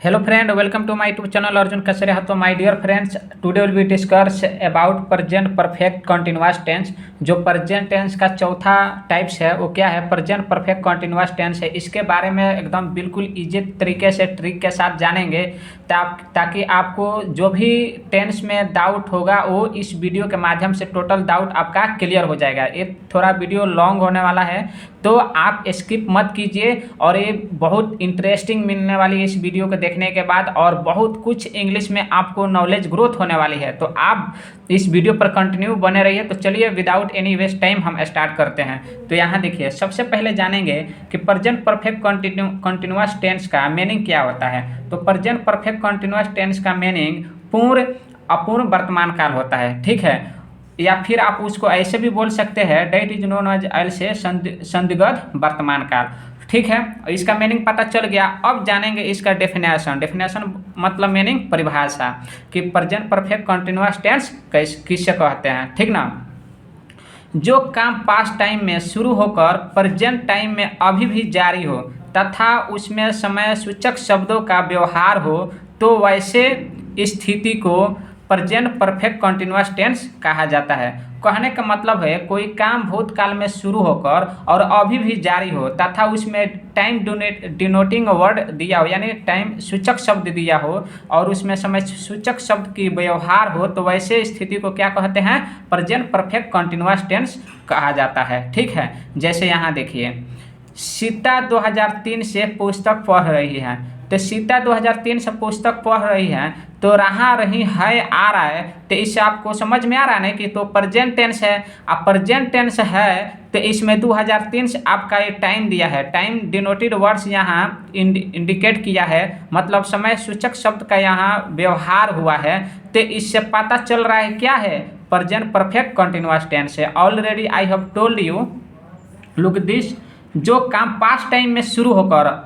Hello friend, welcome to my YouTube channel Arjun Kasare. तो my dear friends, today will be discuss about present perfect continuous tense। जो present tense का चौथा types है वो क्या है? present perfect continuous tense है। इसके बारे में एकदम बिल्कुल इजी तरीके से ट्रिक के साथ जानेंगे ताकि आपको जो भी टेंस में डाउट होगा वो इस वीडियो के माध्यम से टोटल डाउट आपका क्लियर हो जाएगा। ये थोड़ा वीडियो लॉन्ग होने वाला है तो आप स्किप मत कीजिए और ये बहुत इंटरेस्टिंग मिलने वाली है इस वीडियो को देखने के बाद, और बहुत कुछ इंग्लिश में आपको नॉलेज ग्रोथ होने वाली है। तो आप इस वीडियो पर कंटिन्यू बने रहिए। तो चलिए विदाउट एनी वेस्ट टाइम हम स्टार्ट करते हैं। तो यहाँ देखिए, सबसे पहले जानेंगे कि प्रेजेंट परफेक्ट कंटिन्यूअस टेंस का मीनिंग क्या होता है। तो प्रेजेंट परफेक्ट कंटिन्यूअस टेंस का मीनिंग पूर्ण अपूर्ण वर्तमान काल होता है, ठीक है। या फिर आप उसको ऐसे भी बोल सकते हैं, डेट इज नोन एज एल से संदिग्ध वर्तमान काल, ठीक है। इसका मीनिंग पता चल गया। अब जानेंगे इसका डेफिनेशन मतलब मीनिंग, परिभाषा कि प्रेजेंट परफेक्ट कंटिन्यूअस टेंस किससे कहते हैं, ठीक ना। जो काम पास्ट टाइम में शुरू होकर प्रेजेंट टाइम में अभी भी जारी हो तथा उसमें समय सूचक शब्दों का व्यवहार हो, तो वैसे स्थिति को प्रेजेंट परफेक्ट कंटिन्यूअस टेंस कहा जाता है। कहने का मतलब है कोई काम भूतकाल में शुरू होकर और अभी भी जारी हो तथा उसमें टाइम डिनोटिंग वर्ड दिया हो, यानी टाइम सूचक शब्द दिया हो और उसमें समय सूचक शब्द की व्यवहार हो, तो वैसे स्थिति को क्या कहते हैं? प्रेजेंट परफेक्ट कंटिन्यूअस टेंस कहा जाता है, ठीक है। जैसे यहाँ देखिए, सीता 2003 से पुस्तक पढ़ रही है। तो सीता 2003 से पुस्तक पढ़ रही है, तो रहा रही है आ रहा है, तो इससे आपको समझ में आ रहा है ना कि तो प्रेजेंट टेंस है। अब प्रेजेंट टेंस है तो इसमें 2003 से आपका ये टाइम दिया है, टाइम डिनोटेड वर्ड्स यहाँ इंडिकेट किया है, मतलब समय सूचक शब्द का यहाँ व्यवहार हुआ है। तो इससे पता चल रहा है क्या है? प्रेजेंट परफेक्ट कंटिन्यूअस टेंस है। Already I have told you, look this, जो काम पास्ट टाइम में शुरू होकर,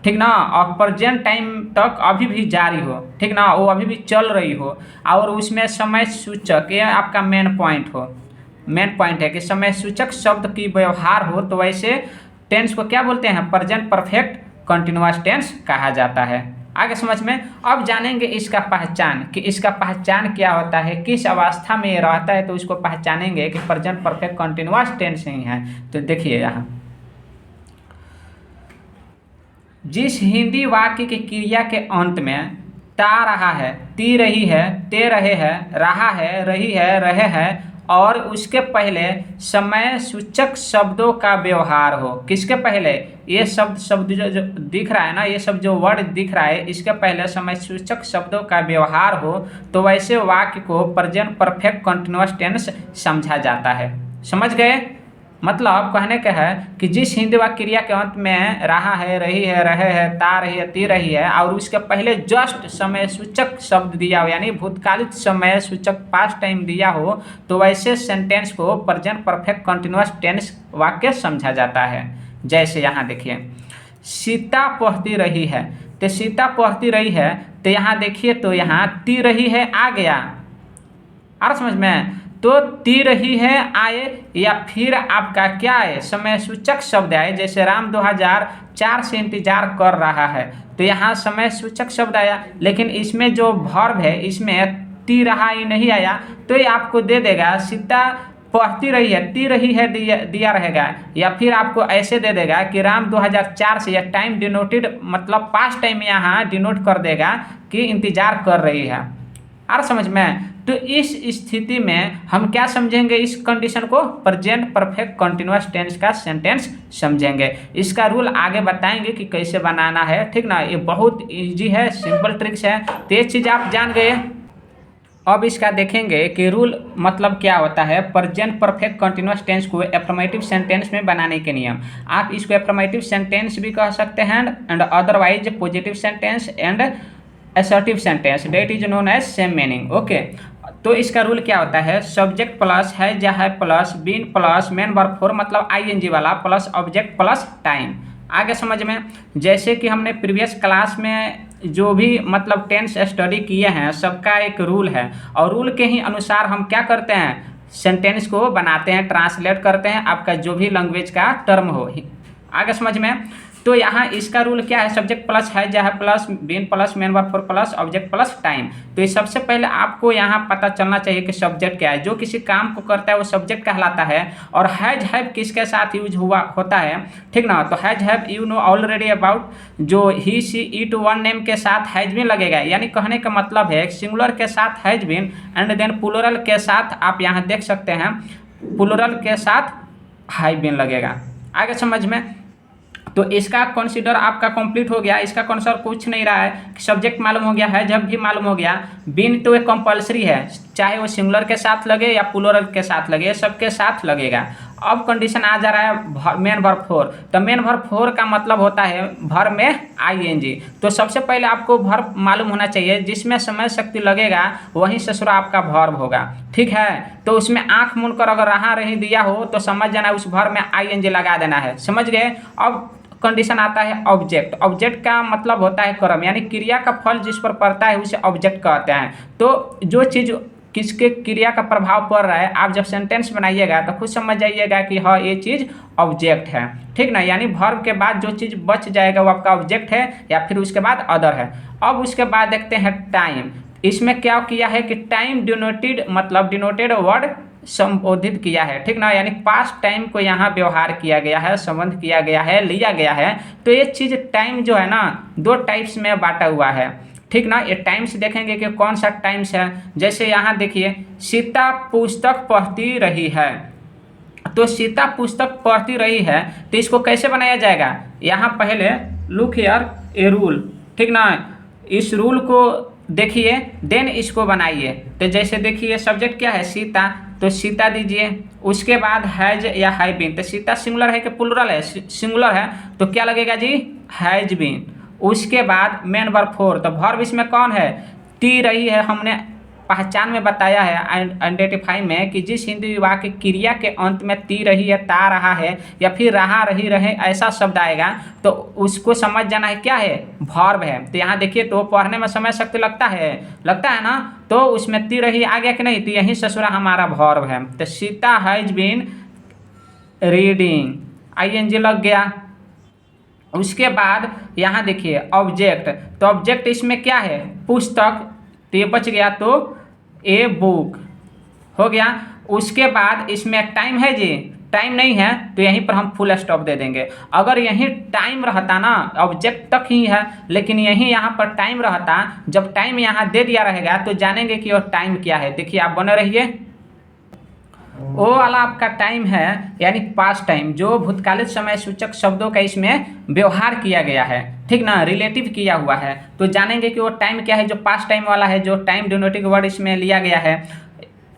ठीक ना, और प्रेजेंट टाइम तक अभी भी जारी हो, ठीक ना, वो अभी भी चल रही हो और उसमें समय सूचक, ये आपका मेन पॉइंट है कि समय सूचक शब्द की व्यवहार हो, तो वैसे टेंस को क्या बोलते हैं? प्रेजेंट परफेक्ट कंटिन्यूअस टेंस कहा जाता है। आगे समझ में। अब जानेंगे इसका पहचान कि इसका पहचान क्या होता है, किस अवस्था में ये रहता है, तो इसको पहचानेंगे कि प्रेजेंट परफेक्ट कंटिन्यूअस टेंस ही है। तो देखिए यहाँ, जिस हिंदी वाक्य की क्रिया के अंत में ता रहा है, ती रही है, ते रहे हैं, रहा है, रही है, रहे हैं और उसके पहले समय सूचक शब्दों का व्यवहार हो। किसके पहले? ये शब्द जो दिख रहा है ना, ये सब जो वर्ड दिख रहा है, इसके पहले समय सूचक शब्दों का व्यवहार हो, तो वैसे वाक्य को प्रेजेंट परफेक्ट कंटिन्यूअस टेंस समझा जाता है। समझ गए? मतलब कहने का है कि जिस हिंदी वाक्य क्रिया के अंत में रहा है, रही है, रहे है, ता रही है, ती रही है और उसके पहले जस्ट समय सूचक शब्द दिया हो, यानी भूतकालिक समय सूचक पास्ट टाइम दिया हो, तो वैसे सेंटेंस को प्रेजेंट परफेक्ट कंटिन्यूअस टेंस वाक्य समझा जाता है। जैसे यहाँ देखिए, सीता पढ़ती रही है, तो सीता पढ़ती रही है, तो यहाँ देखिए, तो यहाँ ती रही है आ गया, और समझ में, तो ती रही है आए, या फिर आपका क्या है? समय सूचक शब्द आए। जैसे राम 2004 से इंतजार कर रहा है, तो यहाँ समय सूचक शब्द आया, लेकिन इसमें जो वर्ब है इसमें ती रहा ही नहीं आया, तो ये आपको दे देगा सीता पढ़ती रही है, ती रही है दिया रहेगा, या फिर आपको ऐसे दे देगा कि राम 2004 से, या टाइम डिनोटेड मतलब पास्ट टाइम यहाँ डिनोट कर देगा कि इंतजार कर रही है। और समझ में। तो इस स्थिति में हम क्या समझेंगे? इस कंडीशन को प्रेजेंट परफेक्ट कंटिन्यूअस टेंस का सेंटेंस समझेंगे। इसका रूल आगे बताएंगे कि कैसे बनाना है, ठीक ना। ये बहुत इजी है, सिंपल ट्रिक्स है, तो ये चीज़ आप जान गए। अब इसका देखेंगे कि रूल मतलब क्या होता है। प्रेजेंट परफेक्ट कंटिन्यूअस टेंस को एफर्मेटिव सेंटेंस में बनाने के नियम। आप इसको एफर्मेटिव सेंटेंस भी कह सकते हैं and otherwise positive sentence and assertive sentence, that is known as same meaning, okay. तो इसका रूल क्या होता है? सब्जेक्ट प्लस है या है plus been plus main verb form मतलब आईएनजी वाला प्लस ऑब्जेक्ट प्लस टाइम। आगे समझ में। जैसे कि हमने प्रीवियस क्लास में जो भी मतलब टेंस स्टडी किए हैं, सबका एक रूल है और रूल के ही अनुसार हम क्या करते हैं? सेंटेंस को बनाते हैं, ट्रांसलेट करते हैं, आपका जो भी लैंग्वेज का टर्म हो। आगे समझ में। तो यहाँ इसका रूल क्या है, सब्जेक्ट प्लस है जो है plus been plus main verb four plus object plus time. तो ये सबसे पहले आपको यहाँ पता चलना चाहिए कि सब्जेक्ट क्या है। जो किसी काम को करता है वो सब्जेक्ट कहलाता है। और हैज हैव किसके साथ यूज हुआ होता है, ठीक ना। तो has have you know already about, जो ही सी इट वन नेम के साथ हैज बीन लगेगा, यानी कहने का मतलब है सिंगुलर के साथ has been and then plural के साथ आप यहाँ देख सकते हैं प्लूरल के साथ हैव बीन लगेगा। आगे समझ में। तो इसका कंसीडर आपका कंप्लीट हो गया। इसका कंसीडर कुछ नहीं रहा है, सब्जेक्ट मालूम हो गया है, जब भी मालूम हो गया। बीन तो एक कंपलसरी है, चाहे वो सिंगुलर के साथ लगे या प्लूरल के साथ लगे, सबके साथ लगेगा। अब कंडीशन आ जा रहा है मेन वर्ब फोर। तो मेन वर्ब फोर का मतलब होता है वर्ब में आईएनजी। तो सबसे पहले आपको वर्ब मालूम होना चाहिए, जिसमें समय शक्ति लगेगा वहीं ससुरा आपका वर्ब होगा, ठीक है। तो उसमें आंख मूंद कर अगर रहा रही दिया हो तो समझ जाना उस वर्ब में आईएनजी लगा देना है, समझ गए। अब कंडीशन आता है ऑब्जेक्ट। ऑब्जेक्ट का मतलब होता है कर्म, यानी क्रिया का फल जिस पर पड़ता है उसे ऑब्जेक्ट कहते हैं। तो जो चीज़ किसके क्रिया का प्रभाव पड़ रहा है, आप जब सेंटेंस बनाइएगा तो खुद समझ जाइएगा कि हाँ ये चीज़ ऑब्जेक्ट है, ठीक ना। यानी वर्ब के बाद जो चीज़ बच जाएगा वो आपका ऑब्जेक्ट है, या फिर उसके बाद अदर है। अब उसके बाद देखते हैं टाइम। इसमें क्या किया है कि टाइम डिनोटेड, मतलब डिनोटेड वर्ड संबोधित किया है, ठीक ना। यानी पास्ट टाइम को यहाँ व्यवहार किया गया है, संबंध किया गया है, लिया गया है। तो ये चीज़ टाइम जो है ना दो टाइप्स में बांटा हुआ है, ठीक ना। ये टाइम्स देखेंगे कि कौन सा टाइम्स है। जैसे यहाँ देखिए सीता पुस्तक पढ़ती रही है, तो सीता पुस्तक पढ़ती रही है, तो इसको कैसे बनाया जाएगा। यहाँ पहले लुक हियर ए रूल, ठीक ना। इस रूल को देखिए देन इसको बनाइए। तो जैसे देखिए सब्जेक्ट क्या है सीता, तो सीता दीजिए। उसके बाद हैज या हैव बीन, तो सीता सिंगुलर है कि प्लूरल है, सिंगुलर है, तो क्या लगेगा जी हैज बीन। उसके बाद मेन वर्ब फोर, तो वर्ब इसमें कौन है, ती रही है। हमने पहचान में बताया है आइडेंटिफाई में कि जिस हिंदी विभाग की क्रिया के अंत में ती रही है, ता रहा है या फिर रहा रही रहे ऐसा शब्द आएगा तो उसको समझ जाना है क्या है, वर्ब है। तो यहाँ देखिए तो पढ़ने में समय शक्ति लगता है ना, तो उसमें ती रही आ गया कि नहीं, तो यही ससुरा हमारा वर्ब है। तो Sita has been reading, ING लग गया। उसके बाद यहाँ देखिए ऑब्जेक्ट, तो ऑब्जेक्ट इसमें क्या है पुस्तक, तो ये बच गया, तो ए बुक हो गया। उसके बाद इसमें टाइम है जी, टाइम नहीं है तो यहीं पर हम फुल स्टॉप दे देंगे। अगर यहीं टाइम रहता ना, ऑब्जेक्ट तक ही है लेकिन यहीं यहाँ पर टाइम रहता, जब टाइम यहाँ दे दिया रहेगा तो जानेंगे कि वो टाइम क्या है। देखिए आप बने रहिए। वो वाला आपका टाइम है यानी पास्ट टाइम, जो भूतकालिक समय सूचक शब्दों का इसमें व्यवहार किया गया है, ठीक ना, रिलेटिव किया हुआ है। तो जानेंगे कि वो टाइम क्या है, जो पास्ट टाइम वाला है, जो टाइम डिनोटिंग वर्ड इसमें लिया गया है।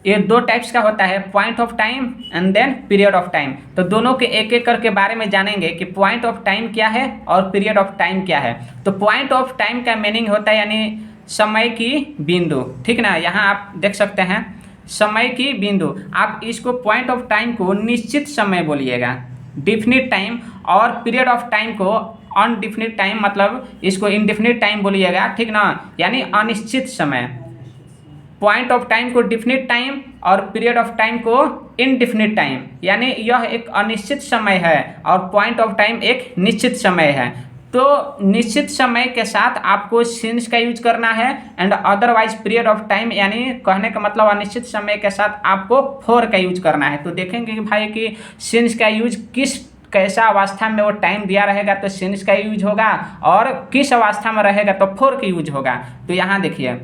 ये दो टाइप्स का होता है, point of time and then period of time. तो दोनों के एक एक करके बारे में जानेंगे कि पॉइंट ऑफ टाइम क्या है और पीरियड ऑफ टाइम क्या है। तो पॉइंट ऑफ टाइम का मीनिंग होता है यानी समय की बिंदु, ठीक ना। यहाँ आप देख सकते हैं समय की बिंदु। आप इसको पॉइंट ऑफ टाइम को निश्चित समय बोलिएगा, डिफिनिट टाइम, और पीरियड ऑफ टाइम को अनडिफिनिट टाइम, मतलब इसको इनडिफिनिट टाइम बोलिएगा, ठीक ना, यानी अनिश्चित समय। पॉइंट ऑफ टाइम को डिफिनिट टाइम और पीरियड ऑफ टाइम को इनडिफिनिट टाइम, यानी यह एक अनिश्चित समय है और पॉइंट ऑफ टाइम एक निश्चित समय है। तो निश्चित समय के साथ आपको सिंस का यूज करना है and otherwise period of time, यानी कहने का मतलब अनिश्चित समय के साथ आपको फॉर का यूज करना है। तो देखेंगे कि भाई कि सिंस का यूज किस कैसा अवस्था में वो टाइम दिया रहेगा तो सिंस का यूज होगा, और किस अवस्था में रहेगा तो फॉर का यूज होगा। तो यहाँ देखिए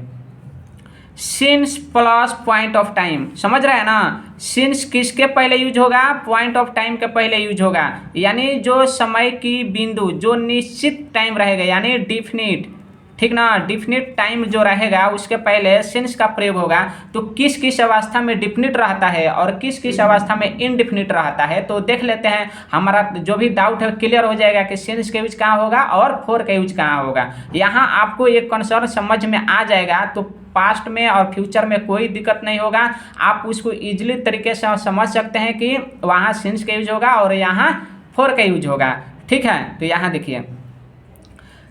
since plus point of time, समझ रहे हैं ना। सिंस किसके पहले यूज होगा, पॉइंट ऑफ टाइम के पहले यूज होगा, यानी जो समय की बिंदु जो निश्चित टाइम रहेगा यानी डिफिनिट, ठीक ना, डिफिनिट टाइम जो रहेगा उसके पहले सिंस का प्रयोग होगा। तो किस किस अवस्था में डिफिनिट रहता है और किस किस अवस्था में इनडिफिनिट रहता है, तो देख लेते हैं। हमारा जो भी डाउट है क्लियर हो जाएगा कि सिंस का यूज कहाँ होगा और फोर का यूज कहाँ होगा। यहाँ आपको एक कंसर्न समझ में आ जाएगा तो पास्ट में और फ्यूचर में कोई दिक्कत नहीं होगा। आप उसको इजीली तरीके से समझ सकते हैं कि वहाँ सिंस का यूज होगा और यहाँ फोर का यूज होगा, ठीक है। तो यहाँ देखिए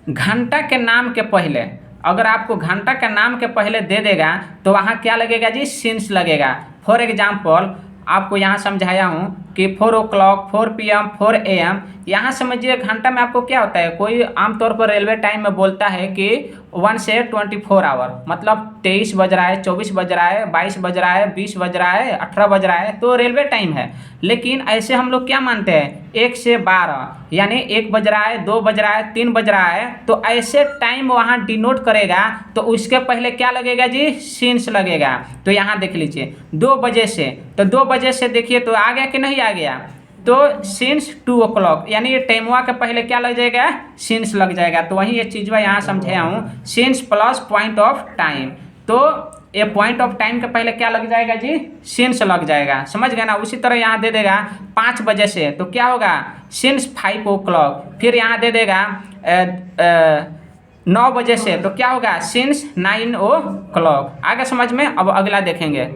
घंटा के नाम के पहले, अगर आपको घंटा के नाम के पहले दे देगा तो वहाँ क्या लगेगा जी, सिंस लगेगा। फॉर एग्जाम्पल आपको यहाँ समझाया हूँ कि 4 o'clock, 4 PM, 4 AM। यहाँ समझिए घंटा में आपको क्या होता है, कोई आमतौर पर रेलवे टाइम में बोलता है कि 1 से 24 आवर, मतलब 23 बज रहा है, 24 बज रहा है, 22 बज रहा है, 20 बज रहा है, 18 बज रहा है, तो रेलवे टाइम है। लेकिन ऐसे हम लोग क्या मानते हैं, 1 से 12, यानी 1 बज रहा है, 2 बज रहा है, 3 बज रहा है, तो ऐसे टाइम वहाँ डिनोट करेगा तो उसके पहले क्या लगेगा जी, सिंस लगेगा। तो यहाँ देख लीजिए 2 बजे से, तो 2 बजे से देखिए तो आ गया कि नहीं आ गया, तो सिंस 2 o'clock, यानी ये टाइमवा के पहले क्या लग जाएगा, सिंस लग जाएगा। तो वही ये चीज़ मैं यहाँ समझाया हूँ, since plus point of time. तो ये पॉइंट ऑफ टाइम के पहले क्या लग जाएगा जी, सिंस लग जाएगा, समझ गए ना। उसी तरह यहाँ दे देगा 5 बजे से, तो क्या होगा, सिंस 5 o'clock। फिर यहाँ दे देगा 9 बजे से, तो क्या होगा, सिंस 9 o'clock। आगे समझ में। अब अगला देखेंगे।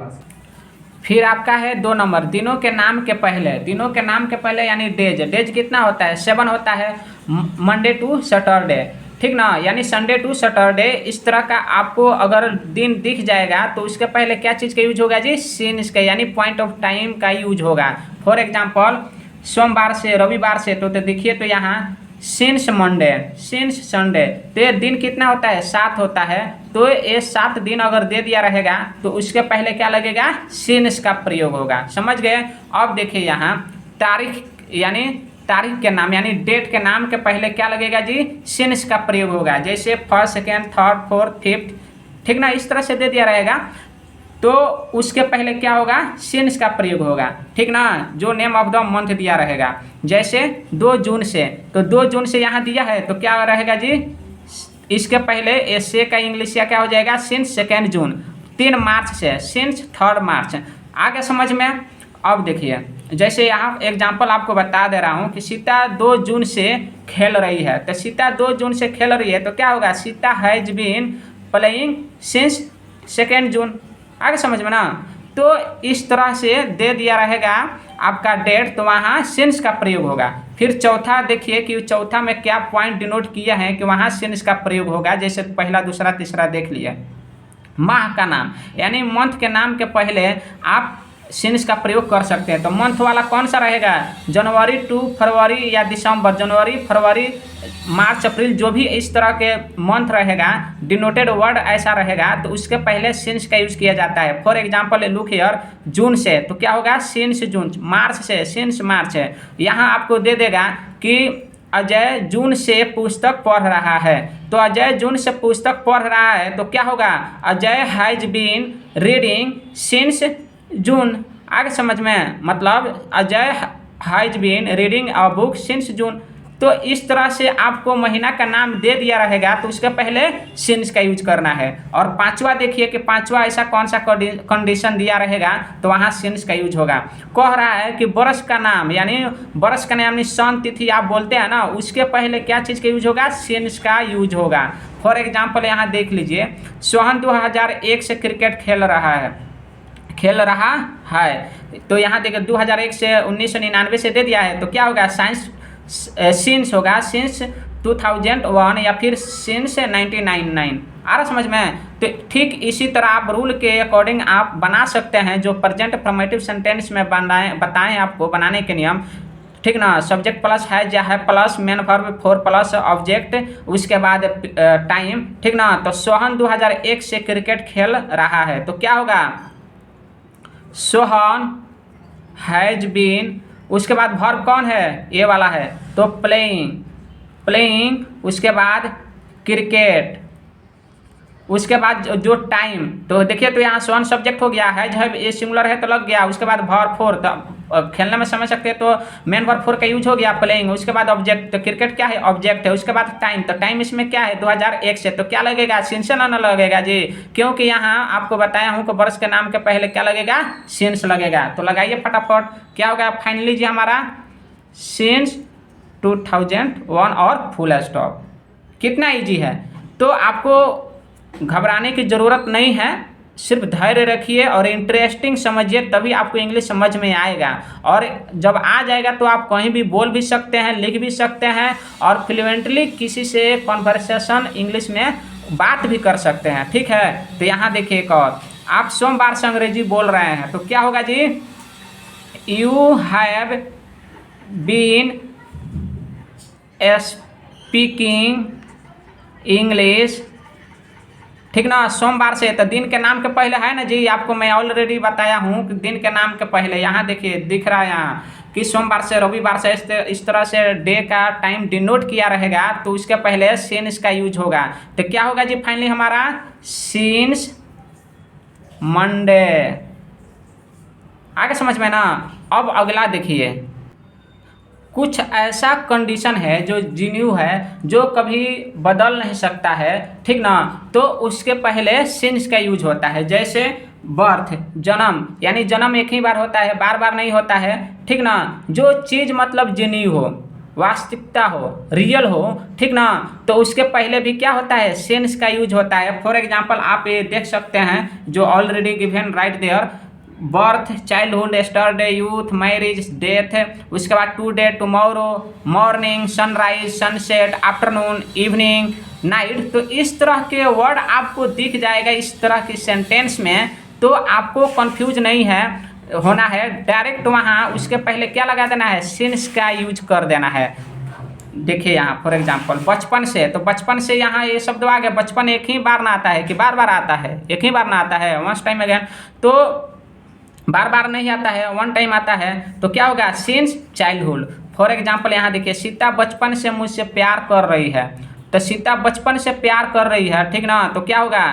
फिर आपका है 2 नंबर, दिनों के नाम के पहले। दिनों के नाम के पहले यानी डेज। डेज कितना होता है, 7 होता है, मंडे टू सैटरडे, ठीक ना, यानी संडे टू सैटरडे। इस तरह का आपको अगर दिन दिख जाएगा तो उसके पहले क्या चीज़ का यूज होगा जी, सिंस का, यानी पॉइंट ऑफ टाइम का यूज होगा। फॉर एग्जाम्पल सोमवार से रविवार से, तो देखिए तो यहाँ सिंस मंडे, सिंस संडे, तो ये दिन कितना होता है, 7 होता है। तो ये 7 दिन अगर दे दिया रहेगा तो उसके पहले क्या लगेगा, सिंस का प्रयोग होगा, समझ गए। अब देखिए यहाँ तारीख, यानी तारीख के नाम यानी डेट के नाम के पहले क्या लगेगा जी, सिंस का प्रयोग होगा। जैसे 1st, 2nd, 3rd, 4th, 5th, ठीक ना, इस तरह से दे दिया रहेगा तो उसके पहले क्या होगा, सिंस का प्रयोग होगा, ठीक ना, जो नेम ऑफ द मंथ दिया रहेगा। जैसे 2 जून से, तो 2 जून से यहाँ दिया है तो क्या रहेगा जी, इसके पहले एसे का इंग्लिश क्या हो जाएगा, सिंस 2nd जून। 3 मार्च से, सिंस 3rd मार्च। आगे समझ में। अब देखिए जैसे यहाँ एग्जाम्पल आपको बता दे रहा हूँ कि सीता 2 जून से खेल रही है, तो सीता 2 जून से खेल रही है तो क्या होगा, Sita has been playing since 2nd June. आगे समझ में ना। तो इस तरह से दे दिया रहेगा आपका डेट, तो वहाँ सिंस का प्रयोग होगा। फिर चौथा देखिए कि चौथा में क्या पॉइंट डिनोट किया है कि वहाँ सिंस का प्रयोग होगा। जैसे पहला, दूसरा, तीसरा देख लिए। माह का नाम यानी मंथ के नाम के पहले आप सिंस का प्रयोग कर सकते हैं। तो मंथ वाला कौन सा रहेगा, जनवरी टू फरवरी या दिसंबर, जनवरी, फरवरी, मार्च, अप्रैल, जो भी इस तरह के मंथ रहेगा, डिनोटेड वर्ड ऐसा रहेगा तो उसके पहले सिंस का यूज किया जाता है। फॉर एग्जांपल लुक हियर, जून से तो क्या होगा, सिंस जून। मार्च से सिंस मार्च है। यहाँ आपको दे देगा कि अजय जून से पुस्तक पढ़ रहा है, तो अजय जून से पुस्तक पढ़ रहा है तो क्या होगा, Ajay has been reading since June. आगे समझ में, मतलब Ajay has been reading a book since June. तो इस तरह से आपको महीना का नाम दे दिया रहेगा तो उसके पहले सिंस का यूज करना है। और पांचवा देखिए कि पांचवा ऐसा कौन सा कंडीशन दिया रहेगा तो वहाँ सिंस का यूज होगा। कह रहा है कि वर्ष का नाम, यानी वर्ष का नाम यानी सन तिथि आप बोलते हैं ना, उसके पहले क्या चीज़ का यूज होगा, सिंस का यूज होगा। फॉर एग्जाम्पल यहाँ देख लीजिए, सोहन 2001 से क्रिकेट खेल रहा है, तो यहाँ देखिए 2001 से 1999 से दे दिया है तो क्या होगा, सिंस होगा, सिंस 2001 या फिर सिंस 1999। आ रहा समझ में। तो ठीक इसी तरह आप रूल के अकॉर्डिंग आप बना सकते हैं, जो प्रेजेंट अफर्मेटिव सेंटेंस में बताएं आपको बनाने के नियम, ठीक ना। सब्जेक्ट प्लस है या है plus main verb 4 plus object, उसके बाद टाइम, ठीक ना। तो सोहन 2001 से क्रिकेट खेल रहा है तो क्या होगा, सोहन हैज बीन, उसके बाद वर्ब कौन है, ये वाला है, तो प्लेइंग, उसके बाद क्रिकेट, उसके बाद जो टाइम, तो देखिए तो यहाँ सोहन सब्जेक्ट हो गया है, जब ये सिंगुलर है तो लग गया, उसके बाद वर्ब 4, तो खेलने में समझ सकते हैं तो मेन वर्ब 4 का यूज हो गया, प्लेइंग, उसके बाद ऑब्जेक्ट, तो क्रिकेट क्या है, ऑब्जेक्ट है, उसके बाद टाइम, तो टाइम इसमें क्या है 2001 से, तो क्या लगेगा, सिंस न लगेगा जी, क्योंकि यहाँ आपको बताया हूँ कि वर्ष के नाम के पहले क्या लगेगा, सिंस लगेगा। तो लगाइए फटाफट, क्या होगा फाइनली जी हमारा, सिंस 2001 और फुल स्टॉप। कितना ईजी है। तो आपको घबराने की ज़रूरत नहीं है, सिर्फ धैर्य रखिए और इंटरेस्टिंग समझिए, तभी आपको इंग्लिश समझ में आएगा। और जब आ जाएगा तो आप कहीं भी बोल भी सकते हैं, लिख भी सकते हैं, और फ्लुएंटली किसी से कॉन्वर्सेशन इंग्लिश में बात भी कर सकते हैं, ठीक है। तो यहाँ देखिए एक और, आप सोमवार से अंग्रेजी बोल रहे हैं तो क्या होगा जी, you have been speaking English, ठीक ना। सोमवार से, तो दिन के नाम के पहले है ना जी, आपको मैं ऑलरेडी बताया हूँ कि दिन के नाम के पहले यहाँ देखिए दिख रहा है यहाँ कि सोमवार से रविवार से इस तरह से डे का टाइम डिनोट किया रहेगा, तो उसके पहले सिंस का यूज होगा। तो क्या होगा जी फाइनली हमारा सिंस मंडे। आगे समझ में ना। अब अगला देखिए, कुछ ऐसा कंडीशन है जो जीन्यू है, जो कभी बदल नहीं सकता है, ठीक ना। तो उसके पहले सिंस का यूज होता है। जैसे बर्थ, जन्म, यानी जन्म एक ही बार होता है, बार बार नहीं होता है, ठीक ना। जो चीज़ मतलब जीन्यू हो, वास्तविकता हो, रियल हो, ठीक ना, तो उसके पहले भी क्या होता है, सिंस का यूज होता है। फॉर एग्जाम्पल आप ये देख सकते हैं जो already given right there, birth, childhood, Saturday, youth, marriage, death, उसके बाद today, tomorrow, morning, sunrise, sunset, afternoon, evening, night. तो इस तरह के वर्ड आपको दिख जाएगा इस तरह की सेंटेंस में, तो आपको कंफ्यूज नहीं है होना है, डायरेक्ट वहाँ उसके पहले क्या लगा देना है, सिंस का यूज कर देना है। देखिए यहाँ फॉर एग्जांपल बचपन से, तो बचपन से यहाँ ये शब्द आ गया, बचपन एक ही बार ना आता है कि बार बार आता है, एक ही बार ना आता है, वंस टाइम अगेन, तो बार बार नहीं आता है, वन टाइम आता है, तो क्या होगा, सिंस चाइल्डहुड। फॉर एग्जांपल यहाँ देखिए, सीता बचपन से मुझसे प्यार कर रही है, तो सीता बचपन से प्यार कर रही है, ठीक ना, तो क्या होगा,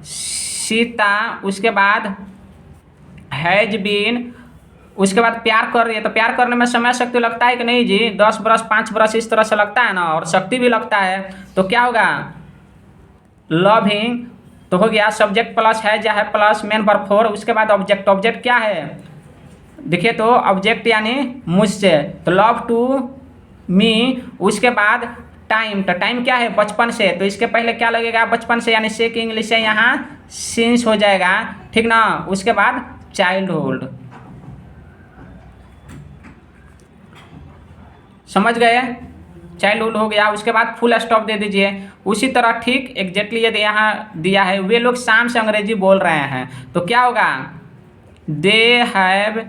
सीता, उसके बाद हैज बीन, उसके बाद प्यार कर रही है, तो प्यार करने में समय शक्ति लगता है कि नहीं जी, 10 बरस 5 बरस इस तरह से लगता है ना, और शक्ति भी लगता है, तो क्या होगा, लविंग, तो हो गया सब्जेक्ट प्लस है या है प्लस मेन वर्ब फॉर, उसके बाद ऑब्जेक्ट, ऑब्जेक्ट क्या है देखिए, तो ऑब्जेक्ट यानी मुझसे, तो लव टू मी, उसके बाद टाइम, तो टाइम क्या है, बचपन से, तो इसके पहले क्या लगेगा, बचपन से, यानी से की इंग्लिश है यहाँ सिंस हो जाएगा, ठीक ना। उसके बाद चाइल्डहुड, समझ गए, चाइल्डहुड हो गया, उसके बाद फुल स्टॉप दे दीजिए। उसी तरह ठीक एग्जैक्टली ये यहाँ दिया है, वे लोग शाम से अंग्रेजी बोल रहे हैं, तो क्या होगा, दे हैव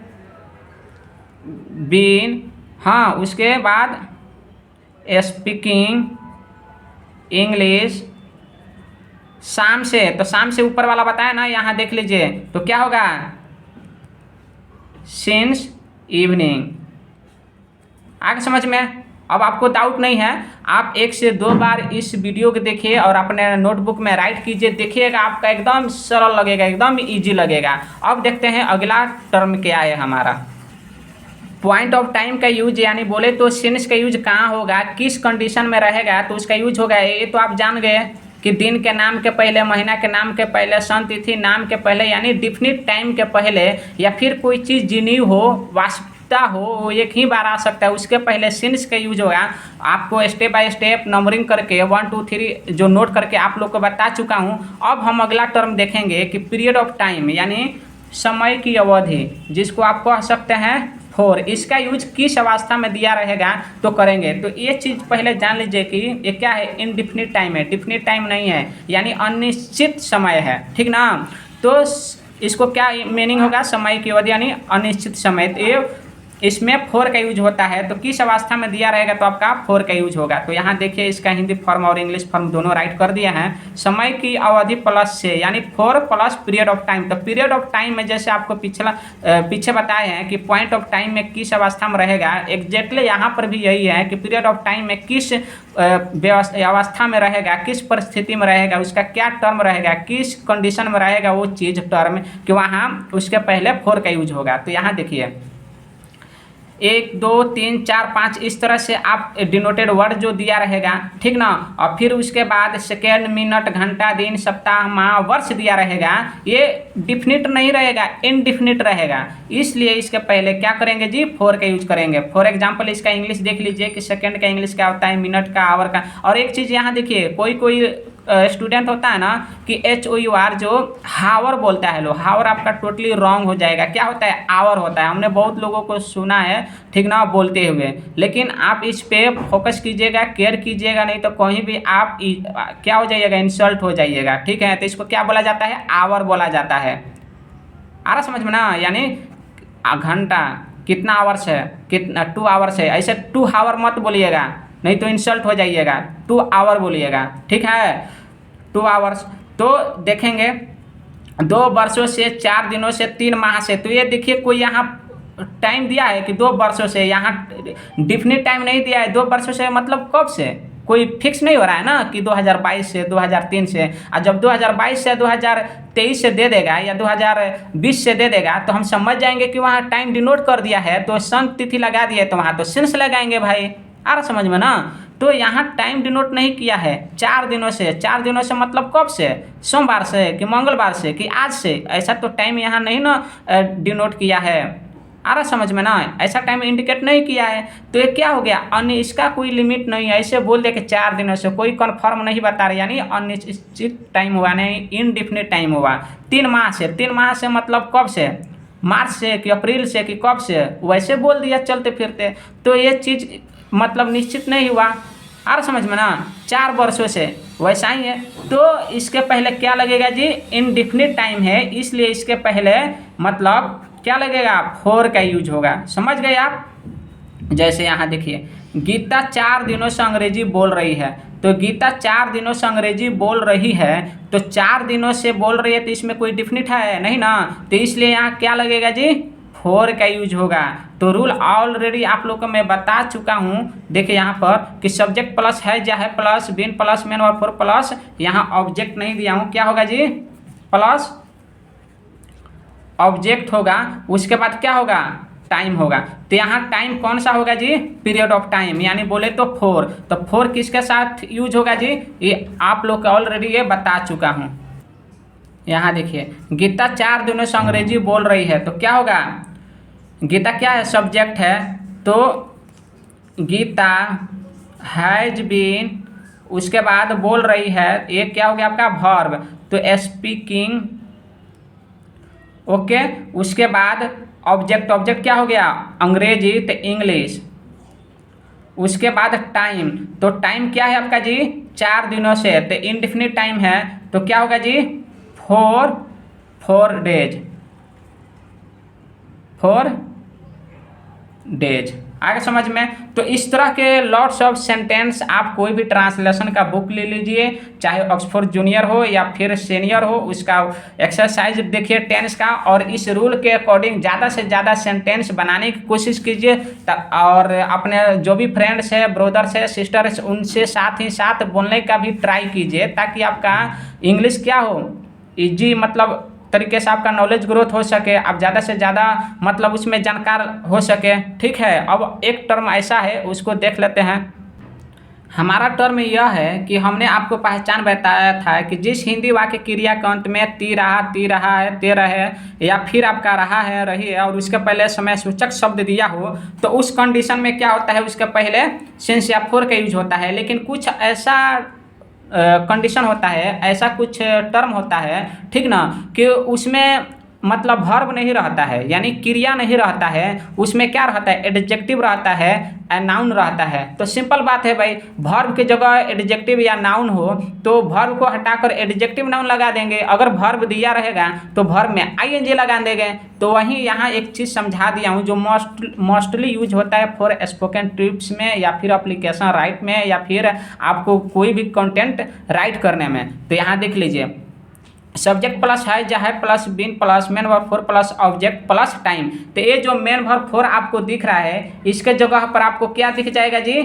बीन, हाँ, उसके बाद स्पीकिंग इंग्लिश शाम से, तो शाम से ऊपर वाला बताया ना, यहाँ देख लीजिए, तो क्या होगा, सिंस इवनिंग। आगे समझ में। अब आपको डाउट नहीं है, आप 1 से 2 बार इस वीडियो को देखिए और अपने नोटबुक में राइट कीजिए, देखिएगा आपका एकदम सरल लगेगा, एकदम इजी लगेगा। अब देखते हैं अगला टर्म क्या है हमारा, पॉइंट ऑफ टाइम का यूज, यानी बोले तो सिंस का यूज कहाँ होगा, किस कंडीशन में रहेगा, तो उसका यूज होगा, ये तो आप जान गए कि दिन के नाम के पहले, महीना के नाम के पहले, सन तिथि नाम के पहले, यानी डिफिनिट टाइम के पहले, या फिर कोई चीज़ जीन्यू हो, वास्तविकता हो, वो एक ही बार आ सकता है, उसके पहले सिंस का यूज होगा। आपको स्टेप बाय स्टेप नंबरिंग करके 1 2 3 जो नोट करके आप लोग को बता चुका हूँ। अब हम अगला टर्म देखेंगे कि पीरियड ऑफ टाइम, यानी समय की अवधि, जिसको आप कह सकते हैं फॉर, इसका यूज किस अवस्था में दिया रहेगा तो करेंगे। तो ये चीज़ पहले जान लीजिए कि ये क्या है, इनडिफिनिट टाइम है, डिफिनिट टाइम नहीं है, यानी अनिश्चित समय है, ठीक ना। तो इसको क्या मीनिंग होगा, समय की अवधि यानी अनिश्चित समय, तो ये इसमें फॉर का यूज होता है, तो किस अवस्था में दिया रहेगा तो आपका फॉर का यूज होगा। तो यहाँ देखिए इसका हिंदी फॉर्म और इंग्लिश फॉर्म दोनों राइट कर दिए हैं, समय की अवधि प्लस से, यानी for plus period of time. तो पीरियड ऑफ टाइम में जैसे आपको पीछे बताए हैं कि पॉइंट ऑफ टाइम में किस अवस्था में रहेगा, एग्जैक्टली यहाँ पर भी यही है कि पीरियड ऑफ टाइम में किस अवस्था में रहेगा, किस परिस्थिति में रहेगा, उसका क्या टर्म रहेगा, किस कंडीशन में रहेगा वो चीज़ टर्म, कि वहाँ उसके पहले फॉर का यूज होगा। तो यहाँ देखिए 1 2 3 4 5 इस तरह से आप डिनोटेड वर्ड जो दिया रहेगा, ठीक ना, और फिर उसके बाद सेकेंड, मिनट, घंटा, दिन, सप्ताह, माह, वर्ष दिया रहेगा, ये डिफिनिट नहीं रहेगा, इनडिफिनिट रहेगा, इसलिए इसके पहले क्या करेंगे जी, फॉर का यूज करेंगे। फॉर एग्जांपल इसका इंग्लिश देख लीजिए कि सेकेंड का इंग्लिश क्या होता है, मिनट का, आवर का। और एक चीज़ यहाँ देखिए, कोई स्टूडेंट होता है ना कि HOUR जो हावर बोलता है, लो हावर आपका टोटली रॉन्ग हो जाएगा, क्या होता है, आवर होता है। हमने बहुत लोगों को सुना है, ठीक ना, बोलते हुए, लेकिन आप इस पे फोकस कीजिएगा, केयर कीजिएगा, नहीं तो कहीं भी आप क्या हो जाइएगा, इंसल्ट हो जाइएगा, ठीक है। तो इसको क्या बोला जाता है, आवर बोला जाता है। आ रहा समझ में ना, यानी घंटा, कितना आवर्स है, कितना 2 आवर्स है। ऐसे 2 आवर मत बोलिएगा, नहीं तो इंसल्ट हो जाइएगा, 2 आवर बोलिएगा, ठीक है, 2 आवर्स। तो देखेंगे 2 वर्षों से, 4 दिनों से, 3 माह से। तो ये देखिए कोई यहाँ टाइम दिया है कि 2 वर्षों से, यहाँ डिफिनिट टाइम नहीं दिया है। 2 वर्षों से मतलब कब से, कोई फिक्स नहीं हो रहा है ना कि 2022 से, 2003 से। और जब 2022 से 2023 से दे देगा या 2020 से दे देगा तो हम समझ जाएंगे कि वहाँ टाइम डिनोट कर दिया है, तो सन तिथि लगा दिए तो वहाँ तो सेंस लगाएंगे भाई, आ रहा समझ में ना। तो यहाँ टाइम डिनोट नहीं किया है 4 दिनों से। 4 दिनों से मतलब कब से, सोमवार से कि मंगलवार से कि आज से, ऐसा तो टाइम यहाँ नहीं ना डिनोट किया है, आ रहा समझ में ना, ऐसा टाइम इंडिकेट नहीं किया है। तो ये क्या हो गया, इसका कोई लिमिट नहीं है। ऐसे बोल दे कि 4 दिनों से, कोई कन्फर्म नहीं बता रहे, यानी अनिश्चित टाइम हुआ, नहीं इनडिफिनिट टाइम हुआ। 3 माह से, 3 माह से मतलब कब से, मार्च से कि अप्रैल से कि कब से, वैसे बोल दिया चलते फिरते। तो ये चीज़ मतलब निश्चित नहीं हुआ, आ रहा समझ में ना। 4 वर्षों से वैसा ही है। तो इसके पहले क्या लगेगा जी, इनडिफिनिट टाइम है, इसलिए इसके पहले मतलब क्या लगेगा, 4 का यूज होगा, समझ गए आप। जैसे यहाँ देखिए गीता 4 दिनों से अंग्रेजी बोल रही है, तो गीता 4 दिनों से अंग्रेजी बोल रही है, तो 4 दिनों से बोल रही है तो इसमें कोई डिफिनिट है नहीं ना, तो इसलिए यहाँ क्या लगेगा जी, 4 का यूज होगा। तो रूल ऑलरेडी आप लोग को मैं बता चुका हूँ। देखिए यहाँ पर कि सब्जेक्ट प्लस है या है प्लस, बीन प्लस मेन और 4 प्लस, यहाँ ऑब्जेक्ट नहीं दिया हूँ, क्या होगा जी, प्लस ऑब्जेक्ट होगा, उसके बाद क्या होगा, टाइम होगा। तो यहाँ टाइम कौन सा होगा जी, पीरियड ऑफ टाइम, यानी बोले तो 4। तो 4 किसके साथ यूज होगा जी, ये आप लोग को ऑलरेडी ये बता चुका हूँ। यहाँ देखिए गीता 4 दिनों से अंग्रेजी बोल रही है, तो क्या होगा, गीता क्या है, सब्जेक्ट है, तो गीता हैज बीन, उसके बाद बोल रही है, ये क्या हो गया आपका वर्ब, तो स्पीकिंग, ओके। उसके बाद ऑब्जेक्ट, ऑब्जेक्ट क्या हो गया, अंग्रेजी, तो इंग्लिश। उसके बाद टाइम, तो टाइम क्या है आपका जी, 4 दिनों से, तो इनडिफिनिट टाइम है, तो क्या होगा जी, 4 डेज, 4 डेज। आगे समझ में। तो इस तरह के लॉट्स ऑफ सेंटेंस आप कोई भी ट्रांसलेशन का बुक ले लीजिए, चाहे ऑक्सफोर्ड जूनियर हो या फिर सीनियर हो, उसका एक्सरसाइज देखिए टेंस का, और इस रूल के अकॉर्डिंग ज़्यादा से ज़्यादा सेंटेंस बनाने की कोशिश कीजिए। और अपने जो भी फ्रेंड्स है, ब्रदर्स है, सिस्टर्स, उनसे साथ ही साथ बोलने का भी ट्राई कीजिए, ताकि आपका इंग्लिश क्या हो, ईजी मतलब तरीके से आपका नॉलेज ग्रोथ हो सके, आप ज़्यादा से ज़्यादा मतलब उसमें जानकार हो सके, ठीक है। अब एक टर्म ऐसा है, उसको देख लेते हैं। हमारा टर्म यह है कि हमने आपको पहचान बताया था कि जिस हिंदी वाक्य क्रिया के अंत में ती रहा है, ते रहे, या फिर आपका रहा है, रही है, और उसके पहले समय सूचक शब्द दिया हो, तो उस कंडीशन में क्या होता है, उसके पहले सिंस या फोर का यूज होता है। लेकिन कुछ ऐसा कंडीशन होता है, ऐसा कुछ टर्म होता है, ठीक ना, कि उसमें मतलब वर्ब नहीं रहता है, यानी क्रिया नहीं रहता है, उसमें क्या रहता है, एडजेक्टिव रहता है, नाउन रहता है। तो सिंपल बात है भाई, वर्ब की जगह एडजेक्टिव या नाउन हो तो वर्ब को हटाकर एडजेक्टिव नाउन लगा देंगे, अगर वर्ब दिया रहेगा तो वर्ब में आईएनजी लगा देंगे। तो वहीं यहाँ एक चीज़ समझा दिया हूँ जो मोस्टली यूज होता है फॉर स्पोकन ट्रिप्स में, या फिर एप्लीकेशन राइट में, या फिर आपको कोई भी कंटेंट राइट करने में। तो यहाँ देख लीजिए, सब्जेक्ट प्लस है या है plus been plus main verb 4 plus object plus time. तो ये जो मेन वर्ब 4 आपको दिख रहा है, इसके जगह पर आपको क्या दिख जाएगा जी,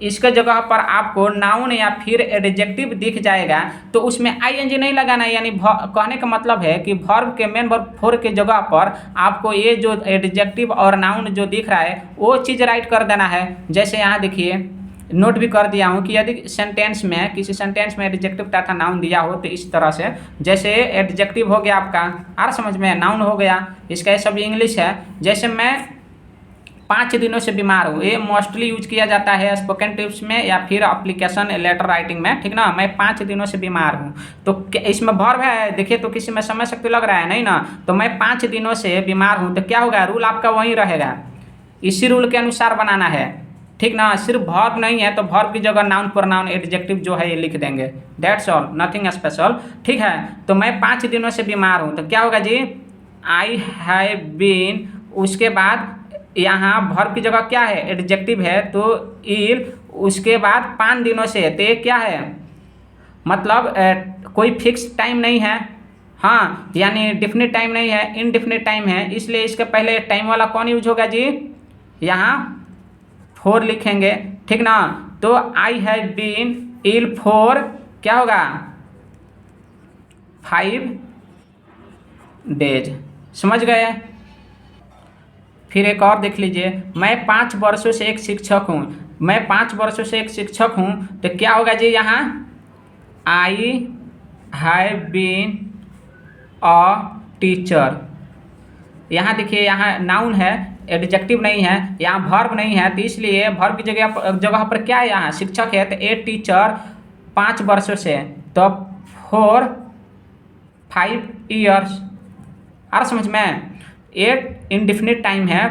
इसके जगह पर आपको नाउन या फिर एडजेक्टिव दिख जाएगा। तो उसमें आईएनजी नहीं लगाना है, यानी कहने का मतलब है कि वर्ब के मेन वर्ब 4 के जगह पर आपको ये जो एडजेक्टिव और नाउन जो दिख रहा है वो चीज़ राइट कर देना है। जैसे यहाँ देखिए, नोट भी कर दिया हूँ कि यदि सेंटेंस में, किसी सेंटेंस में एडजेक्टिव तथा नाउन दिया हो, तो इस तरह से, जैसे एडजेक्टिव हो गया आपका, आ समझ में, नाउन हो गया, इसका ये सब इंग्लिश है। जैसे मैं 5 दिनों से बीमार हूँ, ये मोस्टली यूज किया जाता है स्पोकन टिप्स में या फिर एप्लीकेशन लेटर राइटिंग में, ठीक ना। मैं 5 दिनों से बीमार हूँ, तो इसमें वर्ब है, देखिए तो किसी में समय शक्ति लग रहा है नहीं ना। तो मैं 5 दिनों से बीमार हूँ, तो क्या होगा, रूल आपका वही रहेगा, इसी रूल के अनुसार बनाना है, ठीक ना। सिर्फ वर्ब नहीं है तो वर्ब की जगह नाउन प्रोनाउन एडजेक्टिव जो है ये लिख देंगे, दैट्स ऑल, नथिंग स्पेशल, ठीक है। तो मैं 5 दिनों से बीमार हूँ, तो क्या होगा जी, आई हैव बीन, उसके बाद यहाँ वर्ब की जगह क्या है, एडजेक्टिव है, तो इल उसके बाद 5 दिनों से, तो ये क्या है, मतलब कोई फिक्स टाइम नहीं है, हाँ, यानी डिफिनिट टाइम नहीं है, इनडिफिनिट टाइम है, इसलिए इसके पहले टाइम वाला कौन यूज होगा जी, यहाँ फोर लिखेंगे, ठीक ना। तो I have been ill for क्या होगा 5 डेज, समझ गए। फिर एक और देख लीजिए, मैं 5 वर्षों से एक शिक्षक हूँ, मैं 5 वर्षों से एक शिक्षक हूँ, तो क्या होगा जी यहाँ I have been a teacher. यहाँ देखिए, यहाँ नाउन है, एडजेक्टिव नहीं है, यहाँ वर्ब नहीं है, तो इसलिए वर्ब की जगह पर क्या है, यहाँ शिक्षक है, तो ए टीचर 5 वर्षों से, तो 4 5 ईयर्स। आ समझ में, 8 इंडिफिनिट टाइम है,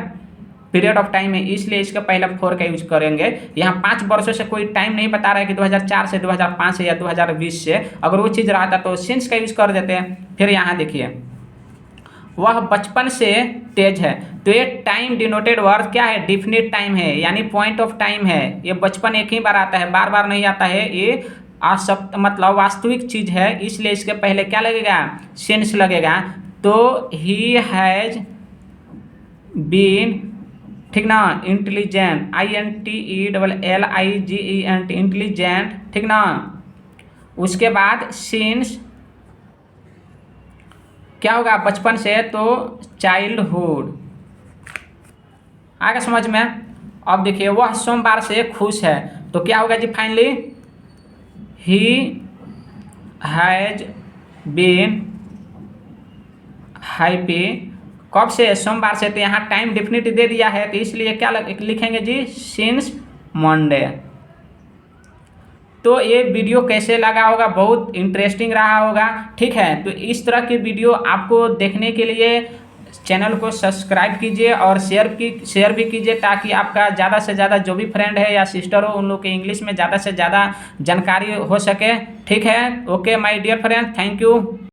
पीरियड ऑफ टाइम है, इसलिए इसका पहला 4 का यूज करेंगे। यहाँ 5 वर्षों से कोई टाइम नहीं बता रहा है कि 2004 से 2005 से या 2020 से, अगर वो चीज़ रहा था तो सिंस का यूज कर देते हैं। फिर यहाँ देखिए, वह बचपन से तेज है, तो ये टाइम डिनोटेड वर्ड क्या है, डिफिनिट टाइम है, यानी पॉइंट ऑफ टाइम है। ये बचपन एक ही बार आता है, बार बार नहीं आता है, ये मतलब वास्तविक चीज़ है, इसलिए इसके पहले क्या लगेगा, सिंस लगेगा। तो ही हैज़ बीन, ठीक ना, इंटेलिजेंट, INTELLIGENT, इंटेलिजेंट, ठीक ना। उसके बाद सिंस क्या होगा, बचपन से, तो चाइल्डहुड। आगे समझ में। अब देखिए, वह सोमवार से खुश है, तो क्या होगा जी finally, he has been happy, कब से, सोमवार से, तो यहाँ टाइम डेफिनेट दे दिया है, तो इसलिए क्या लिखेंगे जी, सिंस मंडे। तो ये वीडियो कैसे लगा होगा, बहुत इंटरेस्टिंग रहा होगा, ठीक है। तो इस तरह की वीडियो आपको देखने के लिए चैनल को सब्सक्राइब कीजिए और शेयर भी कीजिए, ताकि आपका ज़्यादा से ज़्यादा जो भी फ्रेंड है या सिस्टर हो, उन लोग के इंग्लिश में ज़्यादा से ज़्यादा जानकारी हो सके, ठीक है। Okay my dear friend, thank you.